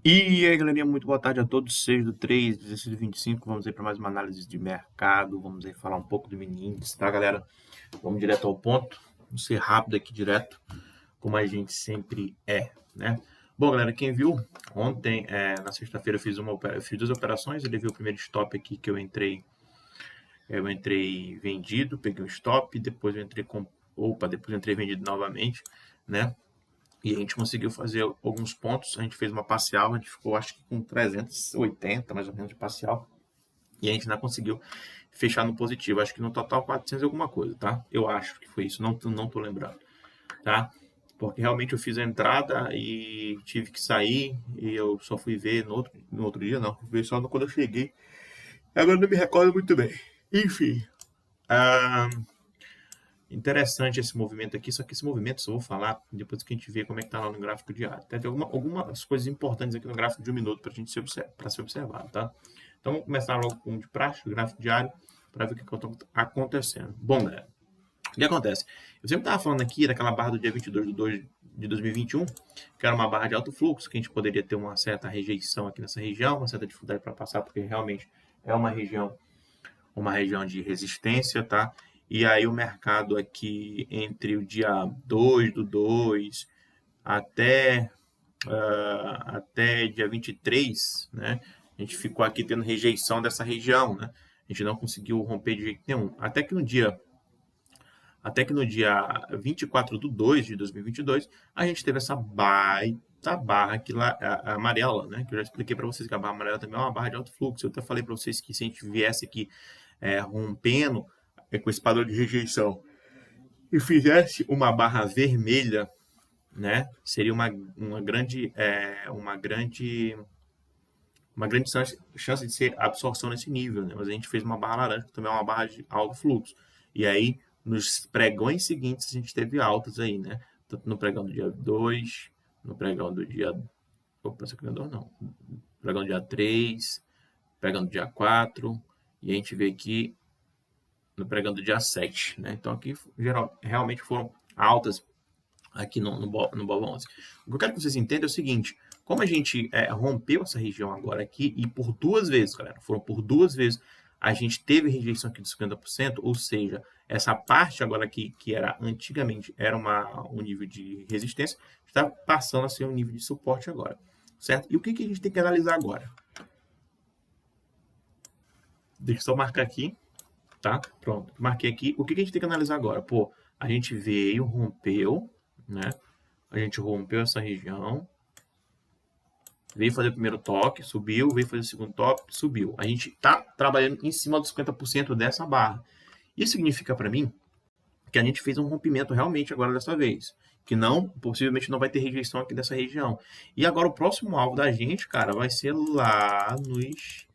E aí, galerinha, muito boa tarde a todos. 6 do 3, 16 do 25. Vamos aí para mais uma análise de mercado. Vamos aí falar um pouco do mini índice, tá, galera? Vamos direto ao ponto. Vamos ser rápido aqui, direto, como a gente sempre é, né? Bom, galera, quem viu, ontem, na sexta-feira, eu fiz duas operações. Ele viu o primeiro stop aqui que eu entrei vendido, peguei um stop, depois eu entrei com. Opa, depois eu entrei vendido novamente, né? E a gente conseguiu fazer alguns pontos. A gente fez uma parcial, a gente ficou acho que com 380 mais ou menos de parcial. E a gente ainda conseguiu fechar no positivo. Acho que no total 400 e alguma coisa, tá? Eu acho que foi isso, não tô lembrando, tá? Porque realmente eu fiz a entrada e tive que sair. E eu só fui ver no outro dia, não. Fui ver só quando eu cheguei. Agora não me recordo muito bem. Enfim. ah, Interessante esse movimento aqui, só que esse movimento só vou falar depois que a gente vê como é que tá lá no gráfico diário. Tem algumas coisas importantes aqui no gráfico de um minuto para a gente ser observado, tá? Então vamos começar logo com o de praxe, o gráfico diário, para ver o que está acontecendo. Bom, galera, o que acontece? Eu sempre estava falando aqui daquela barra do dia 22 de 2 de 2021, que era uma barra de alto fluxo, que a gente poderia ter uma certa rejeição aqui nessa região, uma certa dificuldade para passar, porque realmente é uma região de resistência, tá? E aí o mercado aqui entre o dia 2 do 2 até dia 23, né? A gente ficou aqui tendo rejeição dessa região, né? A gente não conseguiu romper de jeito nenhum. Até que no dia 24 do 2 de 2022, a gente teve essa baita barra aqui lá, amarela, né? Que eu já expliquei para vocês que a barra amarela também é uma barra de alto fluxo. Eu até falei para vocês que se a gente viesse aqui rompendo com esse padrão de rejeição e fizesse uma barra vermelha, né, seria uma grande chance de ser absorção nesse nível, né? Mas a gente fez uma barra laranja, que também é uma barra de alto fluxo. E aí, nos pregões seguintes, a gente teve altas aí, né? Tanto no pregão do dia 2, no pregão do dia. Opa, esse aqui não é 2, não. Pregão do dia 3, pregão do dia 4, e a gente vê aqui no pregão do dia 7, né? Então aqui realmente foram altas aqui no Bova 11. O que eu quero que vocês entendam é o seguinte: como a gente rompeu essa região agora aqui, e por duas vezes, galera, foram por duas vezes, a gente teve rejeição aqui de 50%, ou seja, essa parte agora aqui, que era antigamente era um nível de resistência, está passando a ser um nível de suporte agora, certo? E o que a gente tem que analisar agora? Deixa eu só marcar aqui, tá? Pronto, marquei aqui. O que a gente tem que analisar agora? Pô, a gente veio, rompeu, né? A gente rompeu essa região, veio fazer o primeiro toque, subiu, veio fazer o segundo toque, subiu. A gente está trabalhando em cima dos 50% dessa barra. Isso significa para mim que a gente fez um rompimento realmente agora dessa vez. Que não, possivelmente não vai ter rejeição aqui dessa região. E agora o próximo alvo da gente, cara, vai ser lá nos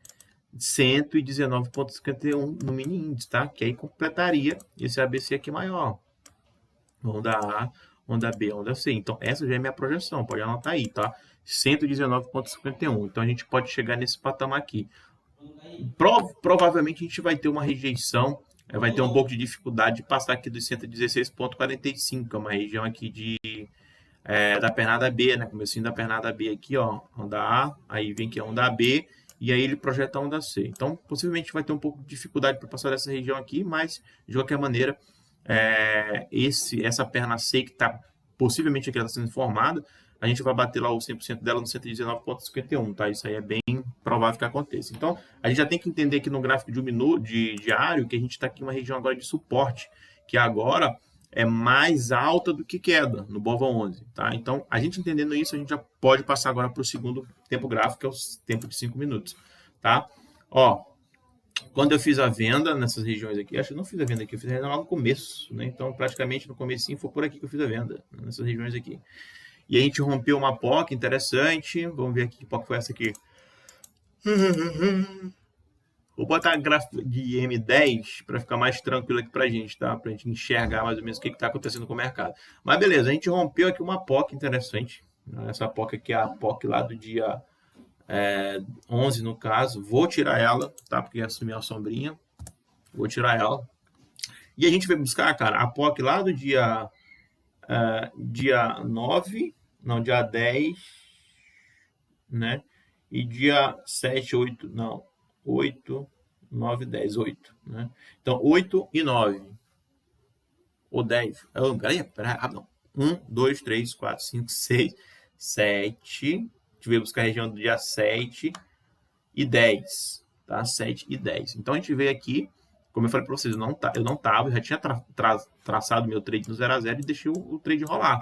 119,51 no mini índice, tá? Que aí completaria esse ABC aqui maior. Onda A, onda B, onda C. Então, essa já é minha projeção, pode anotar aí, tá? 119,51. Então, a gente pode chegar nesse patamar aqui. Provavelmente, a gente vai ter uma rejeição, vai ter um pouco de dificuldade de passar aqui dos 116,45, que é uma região aqui da pernada B, né? Comecinho da pernada B aqui, ó, onda A, aí vem aqui a onda B, e aí ele projeta a onda C. Então, possivelmente vai ter um pouco de dificuldade para passar dessa região aqui, mas, de qualquer maneira, essa perna C que está possivelmente aqui ela sendo formada, a gente vai bater lá o 100% dela no 119,51, tá? Isso aí é bem provável que aconteça. Então, a gente já tem que entender aqui no gráfico de um minuto, de diário, que a gente está aqui em uma região agora de suporte, que agora é mais alta do que queda no Bova 11, tá? Então, a gente entendendo isso, a gente já pode passar agora para o segundo tempo gráfico, que é o tempo de 5 minutos, tá? Ó, quando eu fiz a venda nessas regiões aqui, acho que eu não fiz a venda aqui, eu fiz a venda lá no começo, né? Então, praticamente no comecinho foi por aqui que eu fiz a venda, nessas regiões aqui. E a gente rompeu uma POC interessante, vamos ver aqui que POC foi essa aqui. Vou botar a gráfico de M10 para ficar mais tranquilo aqui para a gente, tá? Para a gente enxergar mais ou menos o que está acontecendo com o mercado. Mas beleza, a gente rompeu aqui uma POC interessante. Essa POC aqui é a POC lá do dia 11, no caso. Vou tirar ela, tá? Porque assumiu a sombrinha. Vou tirar ela. E a gente vai buscar, cara, a POC lá do dia 9, não, dia 10. né? E dia 7, 8, não, 8, 9, 10, 8, né? Então, 8 e 9, ou 10. Peraí, não. 1, 2, 3, 4, 5, 6, 7. A gente veio buscar a região do dia 7 e 10, tá? 7 e 10. Então, a gente veio aqui, como eu falei para vocês, eu não tava, eu já tinha traçado meu trade no 0 a 0 e deixei o trade rolar.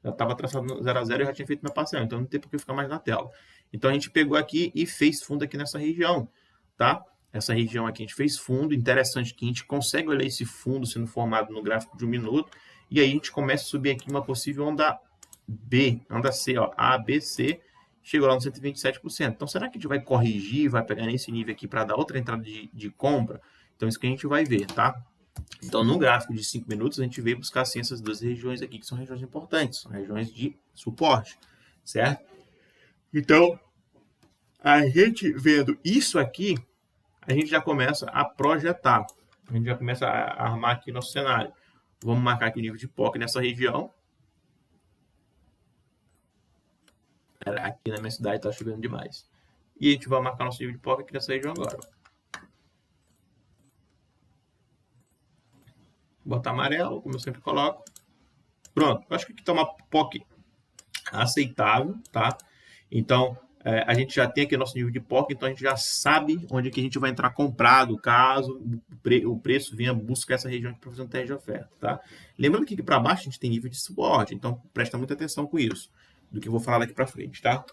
Já estava traçado no 0 a 0 e já tinha feito minha parcela, então não tem por que ficar mais na tela. Então a gente pegou aqui e fez fundo aqui nessa região, tá? Essa região aqui a gente fez fundo, interessante que a gente consegue olhar esse fundo sendo formado no gráfico de 1 minuto, e aí a gente começa a subir aqui uma possível onda B, onda C, ó, A, B, C, chegou lá no 127%. Então será que a gente vai corrigir, vai pegar nesse nível aqui para dar outra entrada de compra? Então isso que a gente vai ver, tá? Então, no gráfico de 5 minutos, a gente veio buscar assim, essas duas regiões aqui, que são regiões importantes, são regiões de suporte, certo? Então, a gente vendo isso aqui, a gente já começa a projetar, a gente já começa a armar aqui nosso cenário. Vamos marcar aqui o nível de POC nessa região. Aqui na minha cidade está chovendo demais. E a gente vai marcar nosso nível de POC aqui nessa região agora. Botar amarelo, como eu sempre coloco. Pronto, eu acho que aqui está uma POC aceitável, tá? Então, a gente já tem aqui nosso nível de POC, então a gente já sabe onde que a gente vai entrar comprado, caso o preço venha buscar essa região aqui para fazer um teste de oferta, tá? Lembrando que aqui para baixo a gente tem nível de suporte, então presta muita atenção com isso, do que eu vou falar daqui para frente, tá?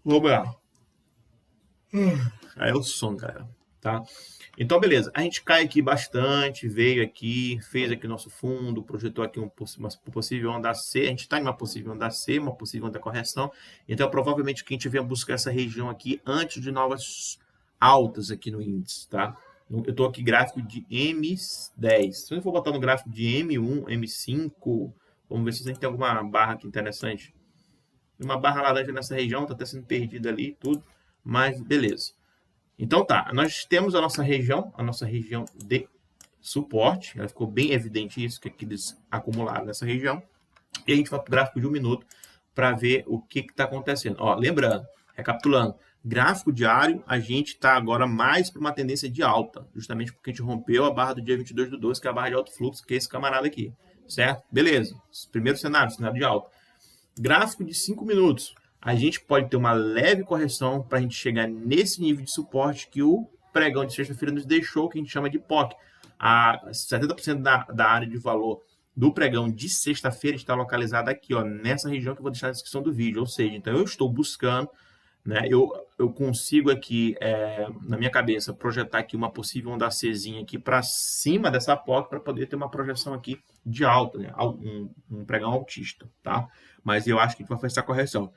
Vamos lá. Aí é o som, galera, tá? Então, beleza. A gente cai aqui bastante, veio aqui, fez aqui nosso fundo, projetou aqui uma possível onda C. A gente está em uma possível onda C, uma possível onda correção. Então, provavelmente, que a gente venha buscar essa região aqui antes de novas altas aqui no índice, tá? Eu estou aqui gráfico de M10. Se eu for botar no gráfico de M1, M5, vamos ver se a gente tem alguma barra aqui interessante. Uma barra laranja nessa região, está até sendo perdida ali, tudo. Mas, beleza. Então tá, nós temos a nossa região de suporte, ela ficou bem evidente isso, que eles acumularam nessa região, e a gente vai para o gráfico de 1 minuto para ver o que está acontecendo. Ó, lembrando, recapitulando, gráfico diário, a gente está agora mais para uma tendência de alta, justamente porque a gente rompeu a barra do dia 22/12, que é a barra de alto fluxo, que é esse camarada aqui, certo? Beleza, primeiro cenário de alta. Gráfico de 5 minutos, a gente pode ter uma leve correção para a gente chegar nesse nível de suporte que o pregão de sexta-feira nos deixou, que a gente chama de POC. A 70% da área de valor do pregão de sexta-feira está localizada aqui, ó, nessa região que eu vou deixar na descrição do vídeo. Ou seja, então eu estou buscando, né, eu consigo aqui, na minha cabeça, projetar aqui uma possível onda Czinha aqui para cima dessa POC para poder ter uma projeção aqui de alta, né, um pregão altista, tá? Mas eu acho que a gente vai fazer essa correção.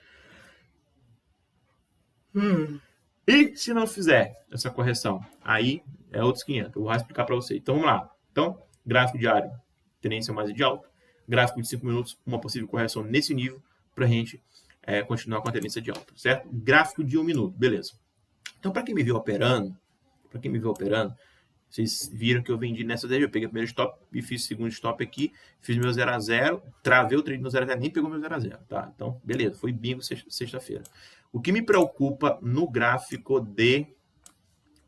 E se não fizer essa correção, aí é outros 500. Eu vou explicar para você. Então vamos lá. Então, gráfico diário, tendência mais de alta. Gráfico de 5 minutos, uma possível correção nesse nível para a gente continuar com a tendência de alta, certo? Gráfico de 1 minuto, beleza. Então, para quem me viu operando, vocês viram que eu vendi nessa daí, eu peguei o primeiro stop e fiz o segundo stop aqui, fiz meu 0 a 0, travei o trade no 0 a 0, nem pegou meu 0 a 0, tá? Então, beleza, foi bingo sexta-feira. O que me preocupa no gráfico de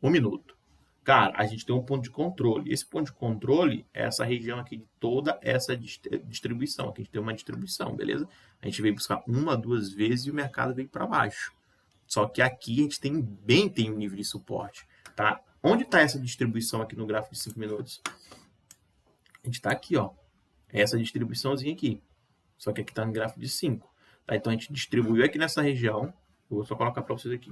1 minuto? Cara, a gente tem um ponto de controle. Esse ponto de controle é essa região aqui de toda essa distribuição. Aqui a gente tem uma distribuição, beleza? A gente veio buscar uma, duas vezes e o mercado veio para baixo. Só que aqui a gente tem um nível de suporte, tá? Onde está essa distribuição aqui no gráfico de 5 minutos? A gente está aqui, ó. Essa distribuiçãozinha aqui. Só que aqui está no gráfico de 5. Tá? Então a gente distribuiu aqui nessa região. Eu vou só colocar para vocês aqui.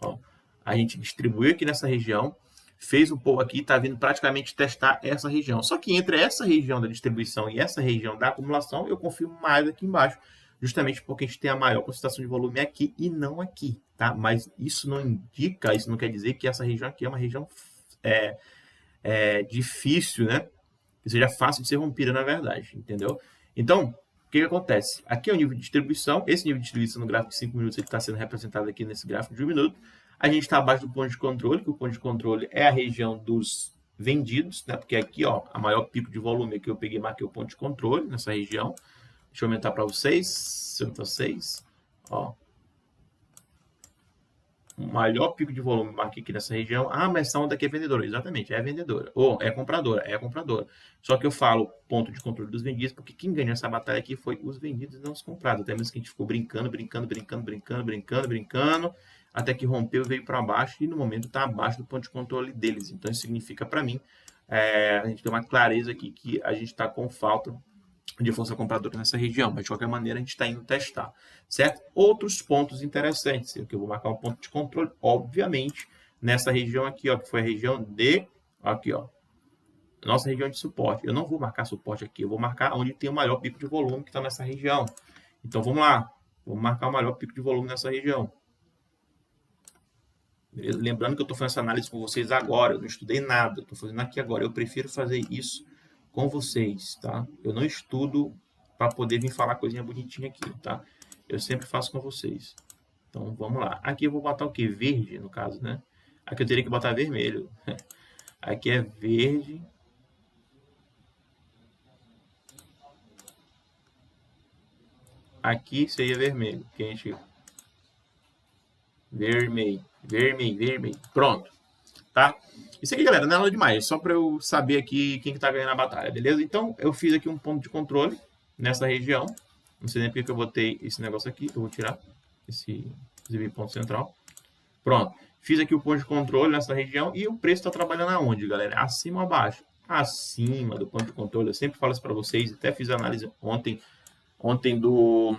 Ó, a gente distribuiu aqui nessa região, fez um pouco aqui, está vindo praticamente testar essa região. Só que entre essa região da distribuição e essa região da acumulação, eu confio mais aqui embaixo, justamente porque a gente tem a maior concentração de volume aqui e não aqui, tá? Mas isso não indica, isso não quer dizer que essa região aqui é uma região difícil, né? Que seja fácil de ser rompida, na verdade, entendeu? Então, o que acontece? Aqui é o nível de distribuição. Esse nível de distribuição no gráfico de 5 minutos está sendo representado aqui nesse gráfico de 1 minuto. A gente está abaixo do ponto de controle, que o ponto de controle é a região dos vendidos, né? Porque aqui, ó, a maior pico de volume que eu peguei, marquei o ponto de controle nessa região. Deixa eu aumentar para vocês. Ó. O maior pico de volume marquei aqui nessa região. Ah, mas essa onda aqui é vendedora. Exatamente, é vendedora. Ou é compradora, é compradora. Só que eu falo ponto de controle dos vendidos, porque quem ganhou essa batalha aqui foi os vendidos e não os comprados. Até mesmo que a gente ficou brincando, até que rompeu e veio para baixo e no momento está abaixo do ponto de controle deles. Então isso significa para mim, a gente tem uma clareza aqui que a gente está com falta de força compradora nessa região, mas de qualquer maneira a gente está indo testar, certo? Outros pontos interessantes, eu vou marcar um ponto de controle, obviamente, nessa região aqui, ó, que foi a região de, aqui, ó, nossa região de suporte. Eu não vou marcar suporte aqui, eu vou marcar onde tem o maior pico de volume que está nessa região. Então vamos lá, vamos marcar o maior pico de volume nessa região. Beleza? Lembrando que eu estou fazendo essa análise com vocês agora, eu não estudei nada, estou fazendo aqui agora, eu prefiro fazer isso com vocês, tá? Eu não estudo para poder vir falar coisinha bonitinha aqui, tá? Eu sempre faço com vocês. Então, vamos lá. Aqui eu vou botar o quê? Verde, no caso, né? Aqui eu teria que botar vermelho. Aqui é verde. Aqui seria vermelho, que a gente... Vermelho. Pronto, tá? Isso aqui, galera, não é nada demais, só para eu saber aqui quem que tá ganhando a batalha, beleza? Então, eu fiz aqui um ponto de controle nessa região. Não sei nem porque que eu botei esse negócio aqui, eu vou tirar esse ponto central. Pronto, fiz aqui o ponto de controle nessa região e o preço está trabalhando aonde, galera? Acima ou abaixo? Acima do ponto de controle, eu sempre falo isso para vocês, até fiz análise ontem do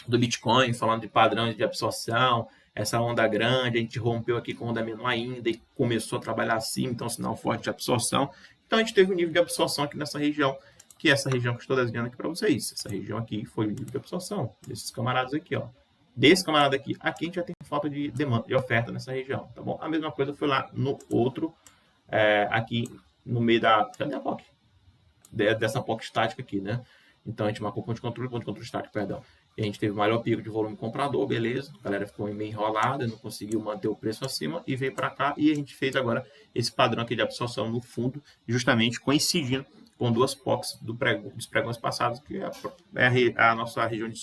Bitcoin, falando de padrões de absorção, essa onda grande, a gente rompeu aqui com onda menor ainda e começou a trabalhar assim, então sinal forte de absorção. Então a gente teve um nível de absorção aqui nessa região, que é essa região que eu estou desenhando aqui para vocês. Essa região aqui foi o nível de absorção desses camaradas aqui, ó. Desse camarada aqui. Aqui a gente já tem falta de demanda, de oferta nessa região, tá bom? A mesma coisa foi lá no outro, aqui no meio da... Cadê a POC? Dessa POC estática aqui, né? Então a gente marcou ponto de controle estático, perdão. E a gente teve o maior pico de volume comprador, beleza. A galera ficou meio enrolada, não conseguiu manter o preço acima e veio para cá. E a gente fez agora esse padrão aqui de absorção no fundo, justamente coincidindo com duas POCs dos pregões passados, que é a nossa região de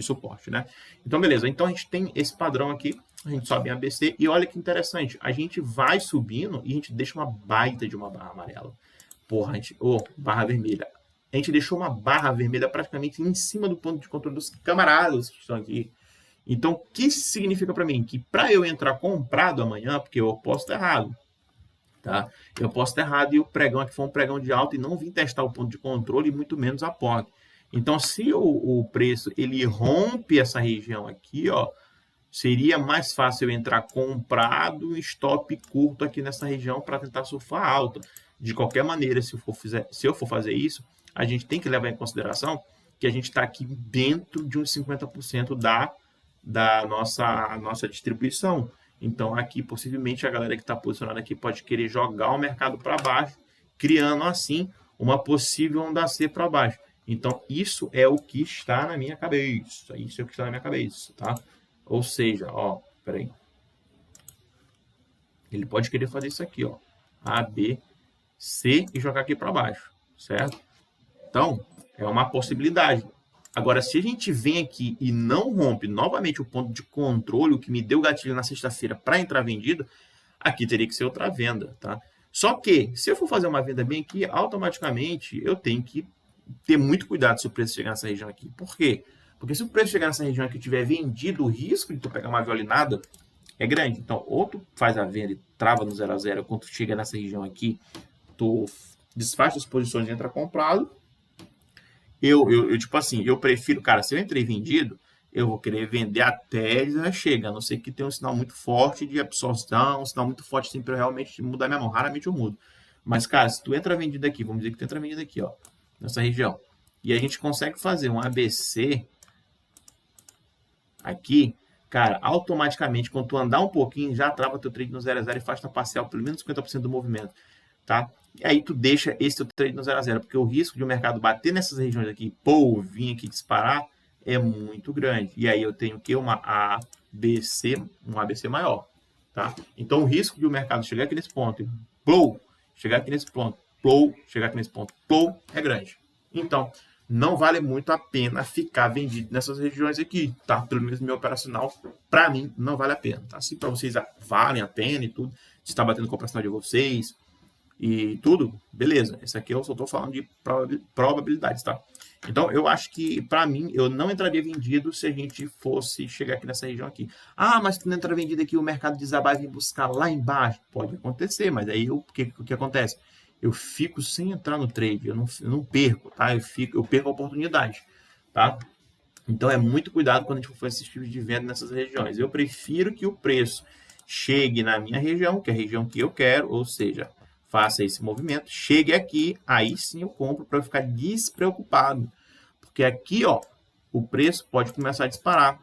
suporte, né? Então, beleza. Então, a gente tem esse padrão aqui, a gente sobe em ABC, e olha que interessante, a gente vai subindo e a gente deixa uma baita de uma barra amarela. Porra, barra vermelha. A gente deixou uma barra vermelha praticamente em cima do ponto de controle dos camaradas que estão aqui. Então, o que isso significa para mim? Que para eu entrar comprado amanhã, porque eu posso estar errado, tá? Eu posso estar errado e o pregão aqui foi um pregão de alta e não vim testar o ponto de controle e muito menos a POC. Então, se o preço ele rompe essa região aqui, ó, seria mais fácil eu entrar comprado em stop curto aqui nessa região para tentar surfar alta. De qualquer maneira, se eu for fazer isso, a gente tem que levar em consideração que a gente está aqui dentro de uns 50% da nossa distribuição. Então, aqui, possivelmente, a galera que está posicionada aqui pode querer jogar o mercado para baixo, criando, assim, uma possível onda C para baixo. Então, isso é o que está na minha cabeça. Isso é o que está na minha cabeça, tá? Ou seja, ó, peraí. Ele pode querer fazer isso aqui, ó. A, B, C e jogar aqui para baixo, certo? Então, é uma possibilidade. Agora, se a gente vem aqui e não rompe novamente o ponto de controle, o que me deu gatilho na sexta-feira para entrar vendido, aqui teria que ser outra venda, tá? Só que, se eu for fazer uma venda bem aqui, automaticamente eu tenho que ter muito cuidado se o preço chegar nessa região aqui. Por quê? Porque se o preço chegar nessa região aqui e tiver vendido, o risco de tu pegar uma violinada é grande. Então, ou tu faz a venda e trava no 0 a 0, quando tu chega nessa região aqui, tu desfaz as posições e entra comprado. Tipo assim, eu prefiro, cara, se eu entrei vendido, eu vou querer vender até ele chega, a não ser que tenha um sinal muito forte de absorção, um sinal muito forte assim para eu realmente mudar minha mão. Raramente eu mudo. Mas, cara, se tu entra vendido aqui, vamos dizer que tu entra vendido aqui, ó, nessa região, e a gente consegue fazer um ABC aqui, cara, automaticamente, quando tu andar um pouquinho, já trava teu trade no 0 a 0 e faz tua parcial pelo menos 50% do movimento, tá? E aí tu deixa esse teu trade no 0 a 0, porque o risco de o mercado bater nessas regiões aqui, vir aqui disparar, é muito grande. E aí eu tenho que um ABC maior, tá? Então o risco de o mercado chegar aqui nesse ponto, chegar aqui nesse ponto, chegar aqui nesse ponto, é grande. Então, não vale muito a pena ficar vendido nessas regiões aqui, tá? Pelo menos meu operacional, para mim, não vale a pena, tá? Se para vocês valem a pena e tudo, se está batendo com o operacional de vocês e tudo, beleza. Esse aqui eu só estou falando de probabilidades, tá? Então, eu acho que, para mim, eu não entraria vendido se a gente fosse chegar aqui nessa região aqui. Ah, mas tu não entra vendido aqui, o mercado desabar e vir buscar lá embaixo. Pode acontecer, mas aí o que acontece? Eu fico sem entrar no trade, eu não perco, tá? Eu perco a oportunidade, tá? Então, é muito cuidado quando a gente for fazer esse tipo de venda nessas regiões. Eu prefiro que o preço chegue na minha região, que é a região que eu quero, ou seja, faça esse movimento, chegue aqui, aí sim eu compro para ficar despreocupado. Porque aqui, ó, o preço pode começar a disparar.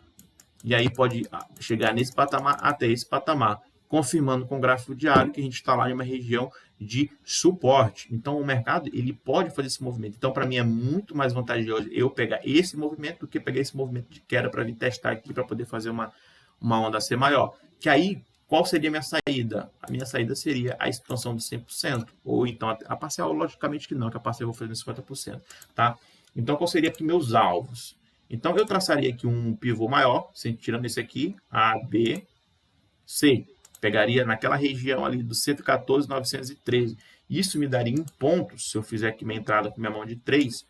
E aí pode chegar nesse patamar até esse patamar, confirmando com o gráfico diário que a gente está lá em uma região de suporte. Então, o mercado ele pode fazer esse movimento. Então, para mim, é muito mais vantajoso eu pegar esse movimento do que pegar esse movimento de queda para vir testar aqui para poder fazer uma onda ser maior. Que aí, qual seria a minha saída? A minha saída seria a expansão de 100%. Ou então, a parcial, logicamente que não, que a parcial eu vou fazer 50%. Tá? Então, qual seria aqui meus alvos? Então, eu traçaria aqui um pivô maior, tirando esse aqui, A, B, C. Pegaria naquela região ali do 114,913. Isso me daria em pontos, se eu fizer aqui minha entrada com minha mão de 3.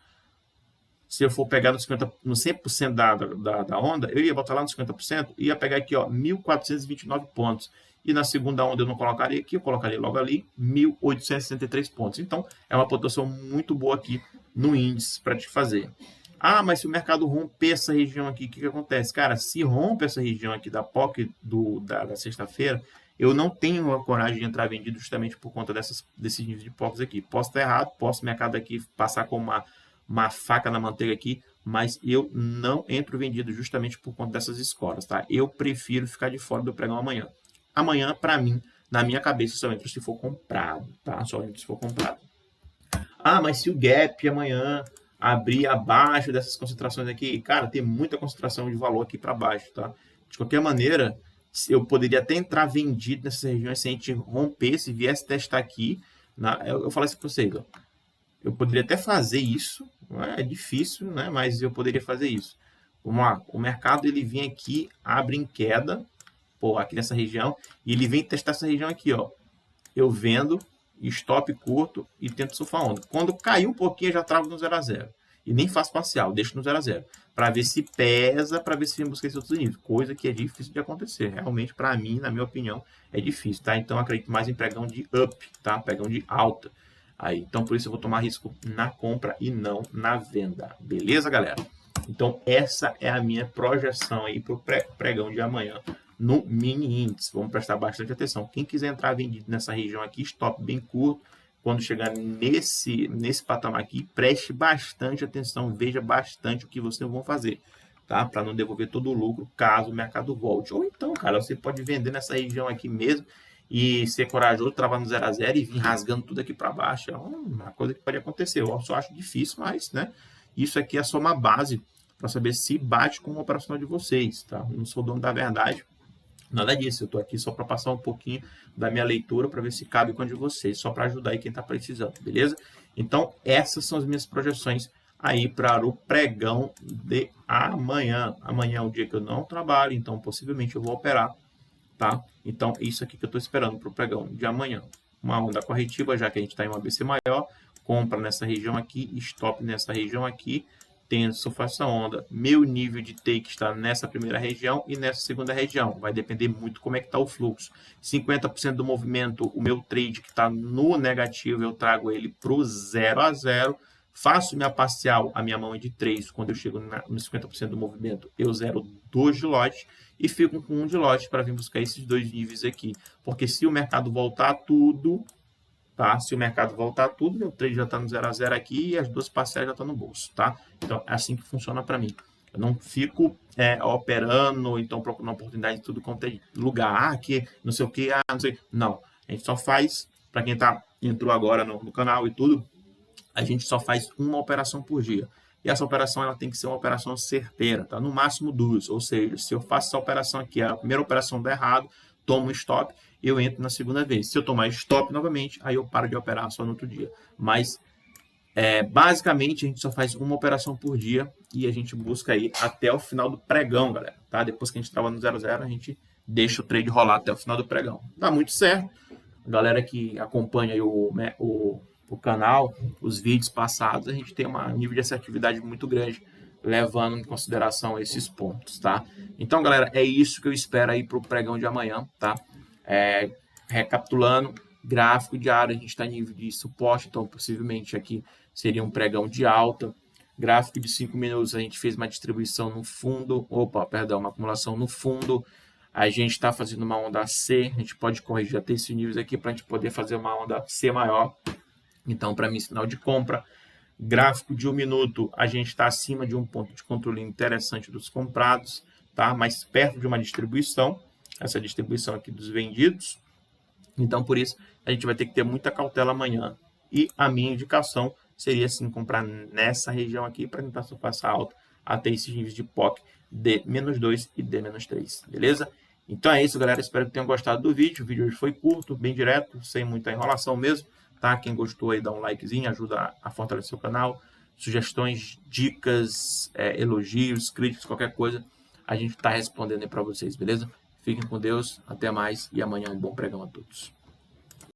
Se eu for pegar no 100% da onda, eu ia botar lá no 50%, ia pegar aqui, ó, 1.429 pontos. E na segunda onda eu não colocaria aqui, eu colocaria logo ali 1.863 pontos. Então, é uma pontuação muito boa aqui no índice para te fazer. Ah, mas se o mercado romper essa região aqui, o que acontece? Cara, se rompe essa região aqui da POC da sexta-feira, eu não tenho a coragem de entrar vendido justamente por conta desses níveis de POCs aqui. Posso estar errado, posso o mercado aqui passar com uma faca na manteiga aqui, mas eu não entro vendido justamente por conta dessas escolas, tá? Eu prefiro ficar de fora do pregão amanhã. Amanhã, para mim, na minha cabeça, só entro se for comprado, tá? Só entro se for comprado. Ah, mas se o gap amanhã abrir abaixo dessas concentrações aqui, cara, tem muita concentração de valor aqui para baixo, tá? De qualquer maneira, eu poderia até entrar vendido nessas regiões se a gente romper, se viesse testar aqui. Eu falo assim para vocês, ó, eu poderia até fazer isso, é difícil, né? Mas eu poderia fazer isso. Vamos lá, o mercado ele vem aqui, abre em queda, pô, aqui nessa região, e ele vem testar essa região aqui, ó. Eu vendo, stop curto e tento surfar onda. Quando cair um pouquinho, eu já travo no 0 a 0. E nem faço parcial, deixo no 0 a 0. Para ver se pesa, para ver se vem buscar esse outro nível. Coisa que é difícil de acontecer. Realmente, para mim, na minha opinião, é difícil, tá? Então, eu acredito mais em pregão de up, tá? Pregão de alta. Aí, então, por isso eu vou tomar risco na compra e não na venda. Beleza, galera? Então, essa é a minha projeção aí para o pregão de amanhã no mini índice. Vamos prestar bastante atenção. Quem quiser entrar vendido nessa região aqui, stop bem curto. Quando chegar nesse patamar aqui, preste bastante atenção, veja bastante o que vocês vão fazer, tá? Para não devolver todo o lucro caso o mercado volte. Ou então, cara, você pode vender nessa região aqui mesmo e ser corajoso, travar no 0 a 0 e vir rasgando tudo aqui para baixo. É uma coisa que pode acontecer. Eu só acho difícil, mas, né? Isso aqui é só uma base para saber se bate com o operacional de vocês, tá? Eu não sou dono da verdade. Nada disso, eu estou aqui só para passar um pouquinho da minha leitura para ver se cabe com a de vocês, só para ajudar aí quem está precisando, beleza? Então, essas são as minhas projeções aí para o pregão de amanhã. Amanhã é um dia que eu não trabalho, então possivelmente eu vou operar, tá? Então, isso aqui que eu estou esperando para o pregão de amanhã. Uma onda corretiva, já que a gente está em uma ABC maior, compra nessa região aqui, stop nessa região aqui, tendo surfar essa onda. Meu nível de take está nessa primeira região e nessa segunda região. Vai depender muito como é que está o fluxo. 50% do movimento, o meu trade que está no negativo, eu trago ele para o 0 a 0. Faço minha parcial, a minha mão é de 3. Quando eu chego no 50% do movimento, eu zero 2 de lote e fico com 1 de lote para vir buscar esses dois níveis aqui. Porque se o mercado voltar tudo... Tá? Se o mercado voltar tudo, meu trade já está no 0 a 0 aqui e as duas parciais já estão no bolso, tá? Então, é assim que funciona para mim. Eu não fico operando, então procurando oportunidade de tudo quanto é lugar, que não sei o que, não sei. Não, a gente só faz, para quem entrou agora no canal e tudo, a gente só faz uma operação por dia. E essa operação ela tem que ser uma operação certeira, tá? No máximo 2, ou seja, se eu faço essa operação aqui, a primeira operação dá errado, tomo um stop, eu entro na segunda vez. Se eu tomar stop novamente, aí eu paro de operar só no outro dia. Mas Basicamente, a gente só faz uma operação por dia e a gente busca aí até o final do pregão, galera. Tá? Depois que a gente trava no 0,0, a gente deixa o trade rolar até o final do pregão. Tá muito certo. A galera que acompanha aí o canal, os vídeos passados, a gente tem um nível de assertividade muito grande, levando em consideração esses pontos, tá? Então, galera, é isso que eu espero aí para o pregão de amanhã, tá? Recapitulando, gráfico diário, a gente está em nível de suporte, então possivelmente aqui seria um pregão de alta. Gráfico de 5 minutos, a gente fez uma distribuição no fundo, uma acumulação no fundo. A gente está fazendo uma onda C, a gente pode corrigir até esses níveis aqui para a gente poder fazer uma onda C maior. Então, para mim, sinal de compra. Gráfico de 1 minuto, a gente está acima de um ponto de controle interessante dos comprados, tá? Mais perto de uma distribuição, essa distribuição aqui dos vendidos. Então, por isso, a gente vai ter que ter muita cautela amanhã. E a minha indicação seria, sim, comprar nessa região aqui para tentar surfar essa alta até esses níveis de POC D-2 e D-3, beleza? Então é isso, galera. Espero que tenham gostado do vídeo. O vídeo hoje foi curto, bem direto, sem muita enrolação mesmo, tá? Quem gostou aí, dá um likezinho, ajuda a fortalecer o canal. Sugestões, dicas, elogios, críticas, qualquer coisa, a gente está respondendo aí para vocês, beleza? Fiquem com Deus, até mais e amanhã um bom pregão a todos.